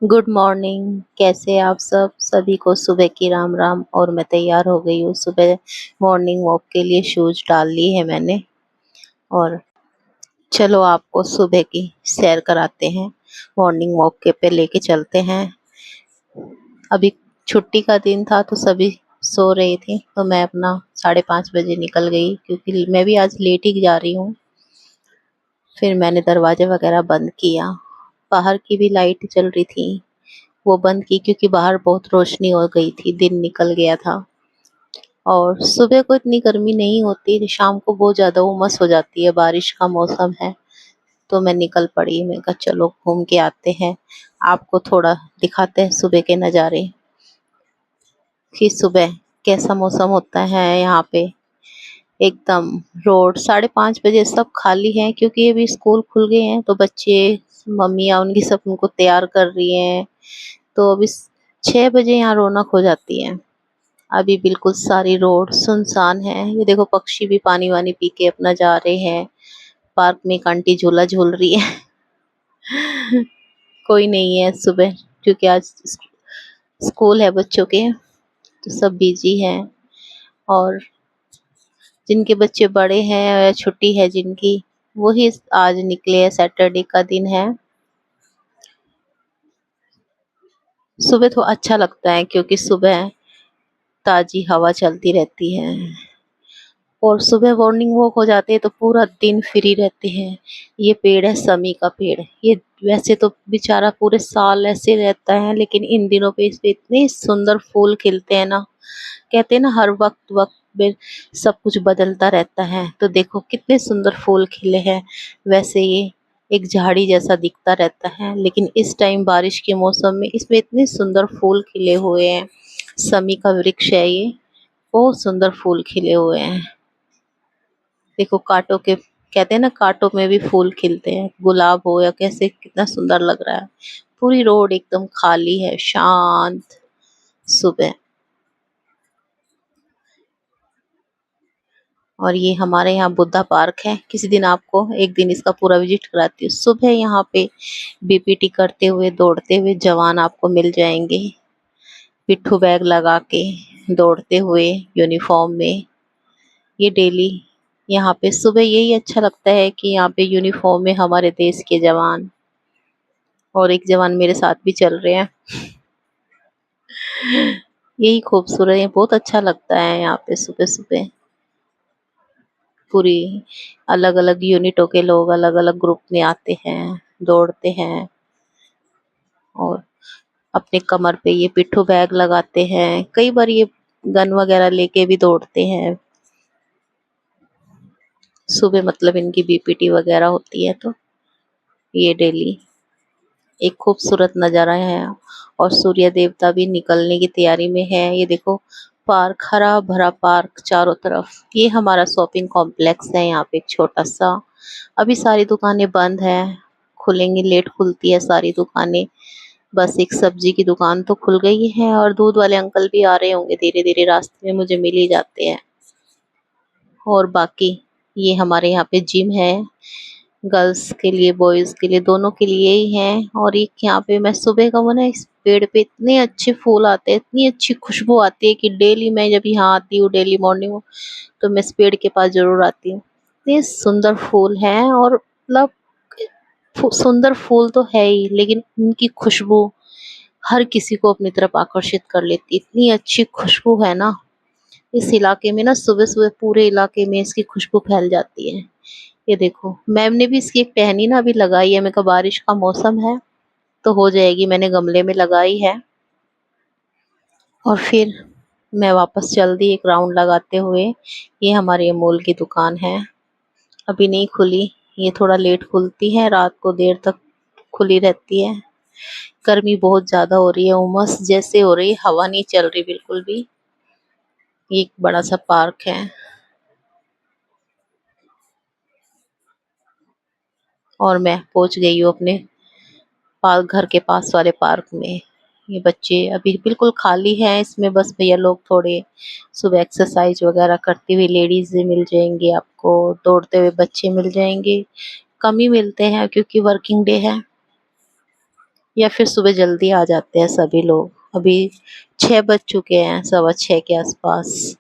Good morning. कैसे आप सब? सभी को सुबह की राम राम। और मैं तैयार हो गई हूँ सुबह मॉर्निंग वॉक के लिए। शूज डाल ली है मैंने। और चलो आपको सुबह की सैर कराते हैं। मॉर्निंग वॉक के पे लेके चलते हैं। अभी छुट्टी का दिन था तो सभी सो रही थी, तो मैं अपना 5:30 बजे निकल गई, क्योंकि मैं भी आज लेट ही जा रही हूँ। फिर मैंने दरवाजे वगैरह बंद किया। बाहर की भी लाइट चल रही थी, वो बंद की, क्योंकि बाहर बहुत रोशनी हो गई थी, दिन निकल गया था। और सुबह को इतनी गर्मी नहीं होती, शाम को बहुत ज़्यादा उमस हो जाती है, बारिश का मौसम है। तो मैं निकल पड़ी, मैं कहा चलो घूम के आते हैं, आपको थोड़ा दिखाते हैं सुबह के नज़ारे कि सुबह कैसा मौसम होता है यहाँ पे। एकदम रोड 5:30 बजे सब खाली हैं, क्योंकि अभी स्कूल खुल गए हैं, तो बच्चे मम्मियाँ उनकी सब उनको तैयार कर रही हैं। तो अभी 6 बजे यहाँ रौनक हो जाती है। अभी बिल्कुल सारी रोड सुनसान है। ये देखो पक्षी भी पानी वानी पी के अपना जा रहे हैं। पार्क में एक आंटी झूला झूल रही है। कोई नहीं है सुबह, क्योंकि आज स्कूल है बच्चों के, तो सब बिजी हैं। और जिनके बच्चे बड़े हैं या छुट्टी है जिनकी, वही आज निकले हैं, सैटरडे का दिन है। सुबह तो अच्छा लगता है, क्योंकि सुबह ताजी हवा चलती रहती है। और सुबह मॉर्निंग वॉक हो जाते हैं तो पूरा दिन फ्री रहते हैं। ये पेड़ है समी का पेड़। ये वैसे तो बेचारा पूरे साल ऐसे रहता है, लेकिन इन दिनों पे इस पे इतने सुंदर फूल खिलते हैं ना। कहते हैं ना, हर वक्त वक्त में सब कुछ बदलता रहता है, तो देखो कितने सुंदर फूल खिले हैं। वैसे ये एक झाड़ी जैसा दिखता रहता है, लेकिन इस टाइम बारिश के मौसम में इसमें इतने सुंदर फूल खिले हुए हैं। समी का वृक्ष है ये, बहुत सुंदर फूल खिले हुए हैं। देखो कांटों के, कहते हैं ना, कांटों में भी फूल खिलते हैं, गुलाब हो या कैसे, कितना सुंदर लग रहा है। पूरी रोड एकदम खाली है, शांत सुबह। और ये हमारे यहाँ बुद्धा पार्क है। किसी दिन आपको एक दिन इसका पूरा विजिट कराती हूँ। सुबह यहाँ पे बीपीटी करते हुए, दौड़ते हुए जवान आपको मिल जाएंगे, पिट्ठू बैग लगा के दौड़ते हुए यूनिफॉर्म में। ये डेली यहाँ पे सुबह यही अच्छा लगता है कि यहाँ पे यूनिफॉर्म में हमारे देश के जवान, और एक जवान मेरे साथ भी चल रहे हैं। यही खूबसूरत है, बहुत अच्छा लगता है यहाँ पे सुबह सुबह। पूरी अलग अलग यूनिटों के लोग अलग अलग ग्रुप में आते हैं, दौड़ते हैं, और अपने कमर पे ये पिट्ठू बैग लगाते हैं। कई बार ये गन वगैरह लेके भी दौड़ते हैं सुबह, मतलब इनकी बीपीटी वगैरह होती है तो। ये डेली एक खूबसूरत नज़ारा है। और सूर्य देवता भी निकलने की तैयारी में है। ये देखो पार्क, हरा भरा पार्क चारों तरफ। ये हमारा शॉपिंग कॉम्प्लेक्स है यहाँ पे, एक छोटा सा। अभी सारी दुकानें बंद है, खुलेंगी, लेट खुलती है सारी दुकानें। बस एक सब्जी की दुकान तो खुल गई है, और दूध वाले अंकल भी आ रहे होंगे धीरे धीरे, रास्ते में मुझे मिल ही जाते हैं। और बाकी ये हमारे यहाँ पे जिम है, गर्ल्स के लिए बॉयज के लिए दोनों के लिए ही है। और एक यहाँ पे मैं सुबह का, वो ना, इस पेड़ पे इतने अच्छे फूल आते हैं, इतनी अच्छी खुशबू आती है कि डेली मैं जब यहाँ आती हूँ, डेली मॉर्निंग, तो मैं इस पेड़ के पास जरूर आती हूँ। इतने सुंदर फूल हैं, और मतलब सुंदर फूल तो है ही, लेकिन उनकी खुशबू हर किसी को अपनी तरफ आकर्षित कर लेती। इतनी अच्छी खुशबू है ना इस इलाके में, ना सुबह सुबह पूरे इलाके में इसकी खुशबू फैल जाती है। ये देखो मैम ने भी इसकी एक टहनी ना अभी लगाई है। मैं कहा बारिश का मौसम है तो हो जाएगी, मैंने गमले में लगाई है। और फिर मैं वापस चल दी एक राउंड लगाते हुए। ये हमारी अमूल की दुकान है, अभी नहीं खुली। ये थोड़ा लेट खुलती है, रात को देर तक खुली रहती है। गर्मी बहुत ज्यादा हो रही है, उमस जैसे हो रही है, हवा नहीं चल रही बिल्कुल भी। ये एक बड़ा सा पार्क है, और मैं पहुंच गई हूँ अपने पार्क, घर के पास वाले पार्क में। ये बच्चे अभी बिल्कुल खाली हैं इसमें, बस भैया लोग थोड़े सुबह एक्सरसाइज वगैरह करती हुई लेडीज मिल जाएंगी आपको, दौड़ते हुए बच्चे मिल जाएंगे। कम ही मिलते हैं क्योंकि वर्किंग डे है। या फिर सुबह जल्दी आ जाते हैं सभी लोग। अभी 6 बज चुके हैं, 6:15 के आसपास।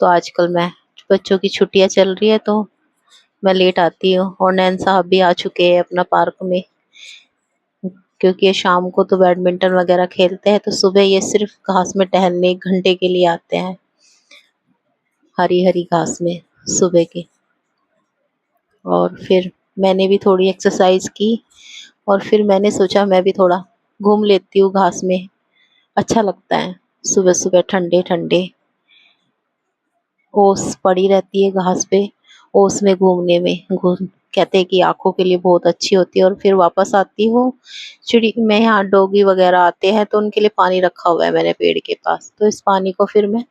तो आजकल मैं बच्चों की छुट्टियां चल रही है तो मैं लेट आती हूँ, और नैन साहब भी आ चुके हैं अपना पार्क में, क्योंकि ये शाम को तो बैडमिंटन वगैरह खेलते हैं, तो सुबह ये सिर्फ घास में टहलने 1 घंटे के लिए आते हैं, हरी हरी घास में सुबह के। और फिर मैंने भी थोड़ी एक्सरसाइज की, और फिर मैंने सोचा मैं भी थोड़ा घूम लेती हूँ घास में, अच्छा लगता है सुबह सुबह ठंडे ठंडे ओस पड़ी रहती है घास पे, ओस में घूमने में घूम कहते हैं कि आंखों के लिए बहुत अच्छी होती है। और फिर वापस आती हूँ, चिड़ी मैं यहाँ डॉगी वगैरह आते हैं तो उनके लिए पानी रखा हुआ है मैंने पेड़ के पास, तो इस पानी को फिर मैं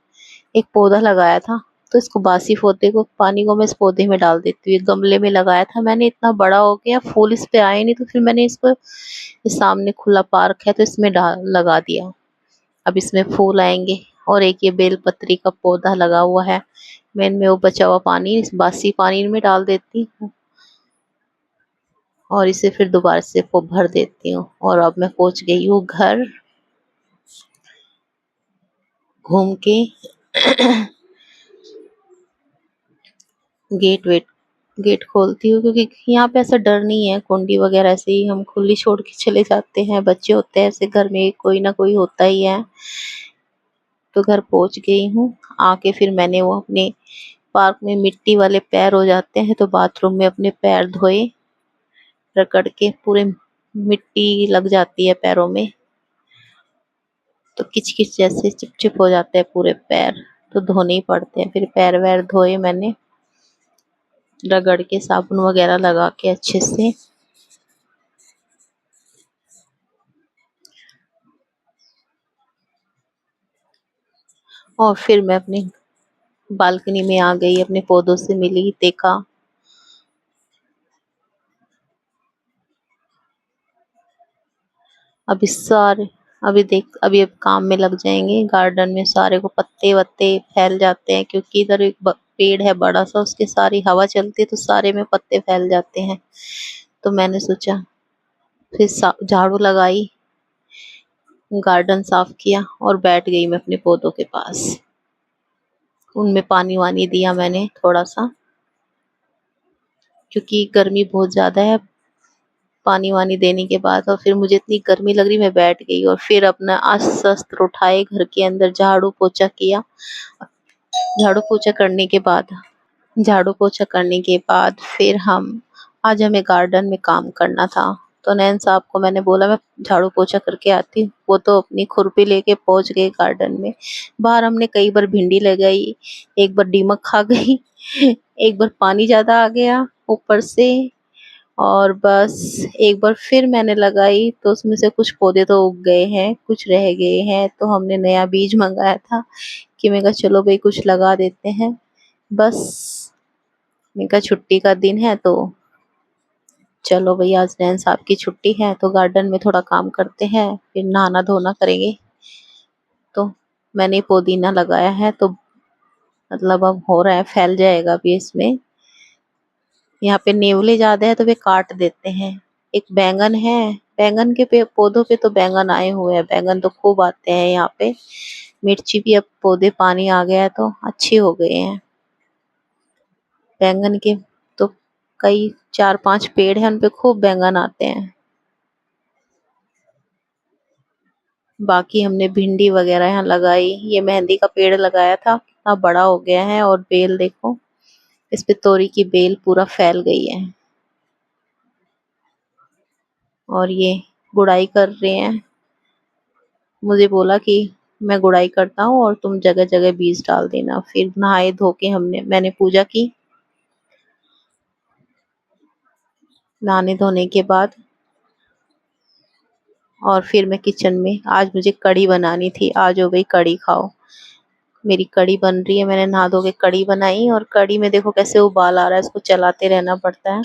एक पौधा लगाया था, तो इसको बासी पौधे को पानी को मैं इस पौधे में डाल देती हूँ। एक गमले में लगाया था मैंने, इतना बड़ा हो गया, फूल इस पे आए नहीं, तो फिर मैंने इसको, इस सामने खुला पार्क है तो इसमें डाल लगा दिया। अब इसमें फूल आएंगे। और एक ये बेलपत्री का पौधा लगा हुआ है, मैं इनमें वो बचा हुआ पानी इस बासी पानी में डाल देती हूँ, और इसे फिर दोबारा से भर देती हूँ। और अब मैं पहुंच गई हूँ घर, घूम के गेट वेट गेट खोलती हूँ, क्योंकि यहाँ पे ऐसा डर नहीं है, कुंडी वगैरह से ही हम खुली छोड़ के चले जाते हैं, बच्चे होते हैं ऐसे घर में, कोई ना कोई होता ही है। तो घर पहुंच गई हूँ। आके फिर मैंने वो अपने पार्क में मिट्टी वाले पैर हो जाते हैं, तो बाथरूम में अपने पैर धोए, रगड़ के पूरे मिट्टी लग जाती है पैरों में, तो किच किच जैसे चिपचिप हो जाते हैं पूरे पैर, तो धोने ही पड़ते हैं। फिर पैर वैर धोए मैंने, रगड़ के साबुन वगैरह लगा के अच्छे से। और फिर मैं अपनी बालकनी में आ गई, अपने पौधों से मिली, देखा। अभी सारे अभी देख अभी अब काम में लग जाएंगे, गार्डन में सारे को पत्ते वत्ते फैल जाते हैं, क्योंकि इधर एक पेड़ है बड़ा सा, उसके सारी हवा चलती है तो सारे में पत्ते फैल जाते हैं। तो मैंने सोचा, फिर झाड़ू लगाई, गार्डन साफ किया, और बैठ गई मैं अपने पौधों के पास। उनमें पानी वानी दिया मैंने थोड़ा सा, क्योंकि गर्मी बहुत ज्यादा है। पानी वानी देने के बाद और फिर मुझे इतनी गर्मी लग रही, मैं बैठ गई, और फिर अपना अस्त्र उठाए, घर के अंदर झाड़ू पोछा किया। झाड़ू पोछा करने के बाद झाड़ू पोछा करने के बाद फिर आज हमें गार्डन में काम करना था। तो नैन साहब को मैंने बोला मैं झाड़ू पोछा करके आती हूँ, वो तो अपनी खुरपी लेके पहुंच गए गार्डन में। बाहर हमने कई बार भिंडी लगाई, एक बार दीमक खा गई एक बार पानी ज्यादा आ गया ऊपर से, और बस एक बार फिर मैंने लगाई तो उसमें से कुछ पौधे तो उग गए हैं, कुछ रह गए हैं, तो हमने नया बीज मंगाया था कि मैं कहा चलो भाई कुछ लगा देते हैं। बस मैं कहा छुट्टी का दिन है तो चलो भाई, आज नैन साहब की छुट्टी है तो गार्डन में थोड़ा काम करते हैं, फिर नहाना धोना करेंगे। तो मैंने पुदीना लगाया है, तो मतलब अब हो रहा है, फैल जाएगा अभी इसमें। यहाँ पे नेवले ज्यादा है तो वे काट देते हैं। एक बैंगन है, बैंगन के पौधों पे तो बैंगन आए हुए हैं, बैंगन तो खूब आते हैं यहाँ पे। मिर्ची भी अब पौधे पानी आ गया है तो अच्छे हो गए हैं। बैंगन के तो कई 4-5 पेड़ हैं, उन पे खूब बैंगन आते हैं। बाकी हमने भिंडी वगैरह यहाँ लगाई, ये मेहंदी का पेड़ लगाया था, कितना बड़ा हो गया है, और बेल देखो, इस पे तोरी की बेल पूरा फैल गई है। और ये गुड़ाई कर रहे हैं, मुझे बोला कि मैं गुड़ाई करता हूँ और तुम जगह जगह बीज डाल देना। फिर नहाए धो के मैंने पूजा की। नहाने धोने के बाद और फिर मैं किचन में, आज मुझे कढ़ी बनानी थी, आज हो भाई कढ़ी खाओ। मेरी कढ़ी बन रही है, मैंने नहा धो के कढ़ी बनाई, और कढ़ी में देखो कैसे उबाल आ रहा है, इसको चलाते रहना पड़ता है।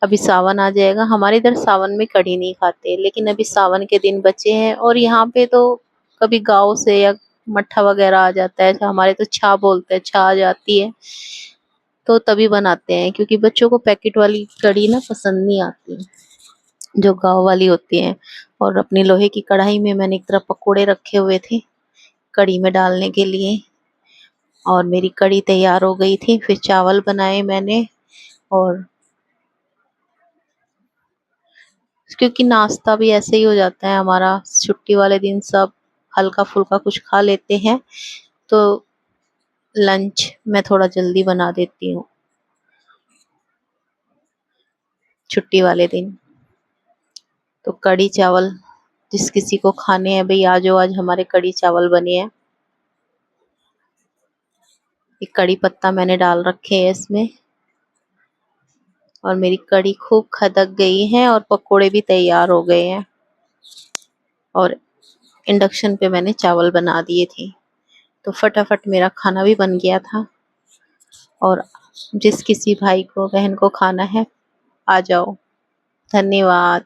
अभी सावन आ जाएगा, हमारे इधर सावन में कढ़ी नहीं खाते, लेकिन अभी सावन के दिन बचे हैं, और यहाँ पे तो कभी गाँव से या मट्ठा वगैरह आ जाता है, हमारे तो छा बोलते हैं, छा आ जाती है तो तभी बनाते हैं, क्योंकि बच्चों को पैकेट वाली कढ़ी ना पसंद नहीं आती। जो गाँव वाली होती हैं। और अपनी लोहे की कढ़ाई में मैंने एक तरफ पकोड़े रखे हुए थे कढ़ी में डालने के लिए, और मेरी कढ़ी तैयार हो गई थी। फिर चावल बनाए मैंने, और क्योंकि नाश्ता भी ऐसे ही हो जाता है हमारा, छुट्टी वाले दिन सब हल्का-फुल्का कुछ खा लेते हैं, तो लंच मैं थोड़ा जल्दी बना देती हूँ छुट्टी वाले दिन। तो कढ़ी चावल जिस किसी को खाने हैं भई आ जाओ, आज हमारे कढ़ी चावल बने हैं। ये कढ़ी पत्ता मैंने डाल रखे हैं इसमें, और मेरी कढ़ी खूब खदक गई है और पकोड़े भी तैयार हो गए हैं, और इंडक्शन पे मैंने चावल बना दिए थे। तो फटाफट मेरा खाना भी बन गया था। और जिस किसी भाई को बहन को खाना है आ जाओ। धन्यवाद।